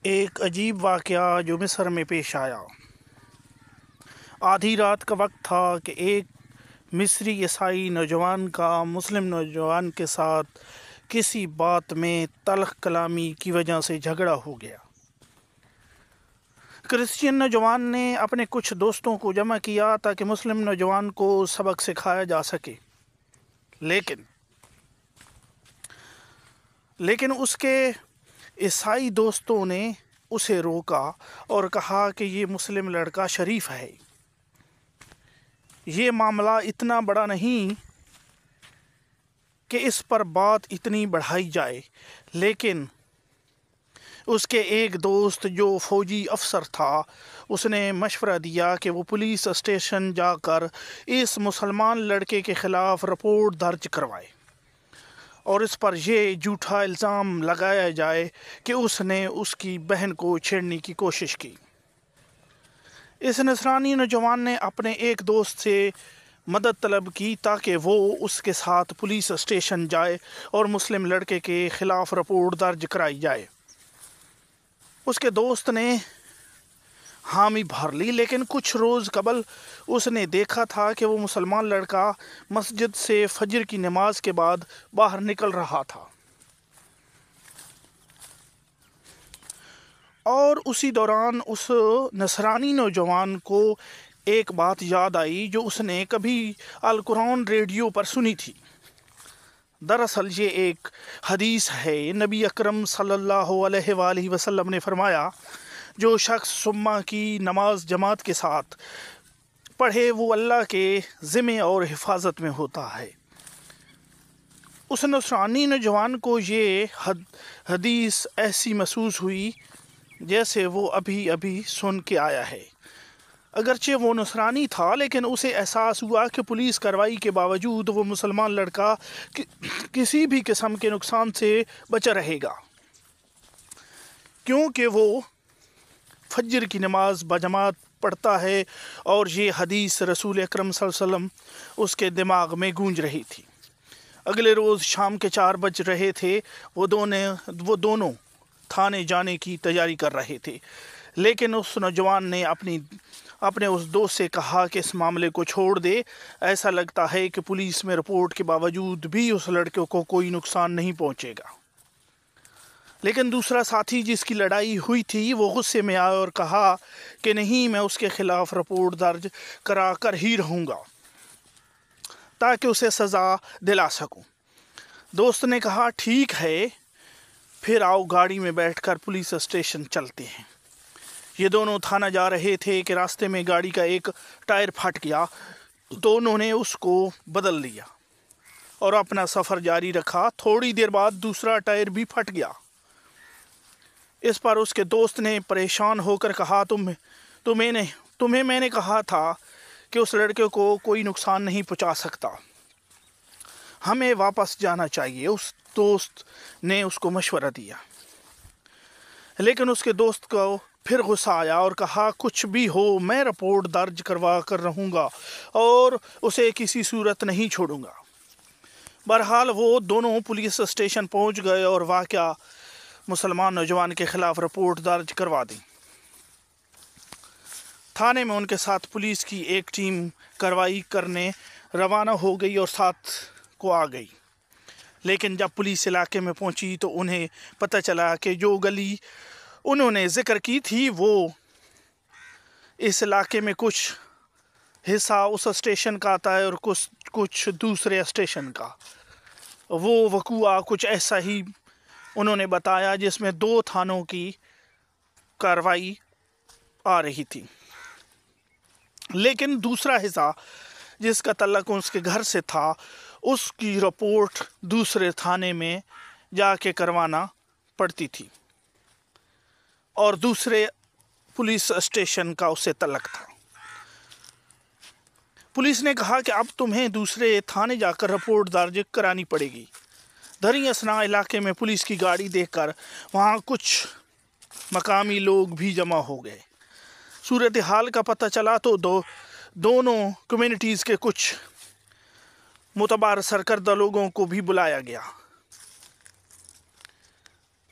ایک عجیب واقعہ جو مصر میں پیش آیا۔ آدھی رات کا وقت تھا کہ ایک مصری عیسائی نوجوان کا مسلم نوجوان کے ساتھ کسی بات میں تلخ کلامی کی وجہ سے جھگڑا ہو گیا۔ کرسچین نوجوان نے اپنے کچھ دوستوں کو جمع کیا تاکہ مسلم نوجوان کو سبق سکھایا جا سکے، لیکن اس کے عیسائی دوستوں نے اسے روکا اور کہا کہ یہ مسلم لڑکا شریف ہے، یہ معاملہ اتنا بڑا نہیں کہ اس پر بات اتنی بڑھائی جائے۔ لیکن اس کے ایک دوست جو فوجی افسر تھا، اس نے مشورہ دیا کہ وہ پولیس اسٹیشن جا کر اس مسلمان لڑکے کے خلاف رپورٹ درج کروائے اور اس پر یہ جھوٹا الزام لگایا جائے کہ اس نے اس کی بہن کو چھیڑنے کی کوشش کی۔ اس نصرانی نوجوان نے اپنے ایک دوست سے مدد طلب کی تاکہ وہ اس کے ساتھ پولیس اسٹیشن جائے اور مسلم لڑکے کے خلاف رپورٹ درج کرائی جائے۔ اس کے دوست نے حامی بھر لی، لیکن کچھ روز قبل اس نے دیکھا تھا کہ وہ مسلمان لڑکا مسجد سے فجر کی نماز کے بعد باہر نکل رہا تھا، اور اسی دوران اس نصرانی نوجوان کو ایک بات یاد آئی جو اس نے کبھی القرآن ریڈیو پر سنی تھی۔ دراصل یہ ایک حدیث ہے۔ نبی اکرم صلی اللہ علیہ وآلہ وسلم نے فرمایا، جو شخص صبح کی نماز جماعت کے ساتھ پڑھے وہ اللہ کے ذمہ اور حفاظت میں ہوتا ہے۔ اس نصرانی نوجوان کو یہ حدیث ایسی محسوس ہوئی جیسے وہ ابھی سن کے آیا ہے۔ اگرچہ وہ نصرانی تھا، لیکن اسے احساس ہوا کہ پولیس کارروائی کے باوجود وہ مسلمان لڑکا کسی بھی قسم کے نقصان سے بچا رہے گا، کیونکہ وہ فجر کی نماز بجماعت پڑھتا ہے، اور یہ حدیث رسول اکرم صلی اللہ علیہ وسلم اس کے دماغ میں گونج رہی تھی۔ اگلے روز شام کے 4 بج رہے تھے، وہ دونوں تھانے جانے کی تیاری کر رہے تھے، لیکن اس نوجوان نے اپنے اس دوست سے کہا کہ اس معاملے کو چھوڑ دے، ایسا لگتا ہے کہ پولیس میں رپورٹ کے باوجود بھی اس لڑکے کو کوئی نقصان نہیں پہنچے گا۔ لیکن دوسرا ساتھی جس کی لڑائی ہوئی تھی وہ غصے میں آیا اور کہا کہ نہیں، میں اس کے خلاف رپورٹ درج کرا کر ہی رہوں گا تاکہ اسے سزا دلا سکوں۔ دوست نے کہا ٹھیک ہے، پھر آؤ گاڑی میں بیٹھ کر پولیس اسٹیشن چلتے ہیں۔ یہ دونوں تھانہ جا رہے تھے کہ راستے میں گاڑی کا ایک ٹائر پھٹ گیا، تو انہوں نے اس کو بدل لیا اور اپنا سفر جاری رکھا۔ تھوڑی دیر بعد دوسرا ٹائر بھی پھٹ گیا۔ اس پر اس کے دوست نے پریشان ہو کر کہا تمہیں میں نے کہا تھا کہ اس لڑکے کو کوئی نقصان نہیں پہنچا سکتا، ہمیں واپس جانا چاہیے۔ اس دوست نے اس کو مشورہ دیا، لیکن اس کے دوست کو پھر غصہ آیا اور کہا کچھ بھی ہو میں رپورٹ درج کروا کر رہوں گا اور اسے کسی صورت نہیں چھوڑوں گا۔ بہرحال وہ دونوں پولیس اسٹیشن پہنچ گئے اور واقعہ مسلمان نوجوان کے خلاف رپورٹ درج کروا دی۔ تھانے میں ان کے ساتھ پولیس کی ایک ٹیم کارروائی کرنے روانہ ہو گئی اور ساتھ کو آ گئی، لیکن جب پولیس علاقے میں پہنچی تو انہیں پتہ چلا کہ جو گلی انہوں نے ذکر کی تھی وہ اس علاقے میں کچھ حصہ اس اسٹیشن کا آتا ہے اور کچھ دوسرے اسٹیشن کا۔ وہ وقوعہ کچھ ایسا ہی انہوں نے بتایا جس میں 2 تھانوں کی کارروائی آ رہی تھی، لیکن دوسرا حصہ جس کا تعلق اس کے گھر سے تھا اس کی رپورٹ دوسرے تھانے میں جا کے کروانا پڑتی تھی اور دوسرے پولیس اسٹیشن کا اس سے تعلق تھا۔ پولیس نے کہا کہ اب تمہیں دوسرے تھانے جا کر رپورٹ درج کرانی پڑے گی۔ دھری اثنا علاقے میں پولیس کی گاڑی دیکھ کر وہاں کچھ مقامی لوگ بھی جمع ہو گئے۔ صورتحال کا پتہ چلا تو دونوں کمیونٹیز کے کچھ معتبر سرکردہ لوگوں کو بھی بلایا گیا۔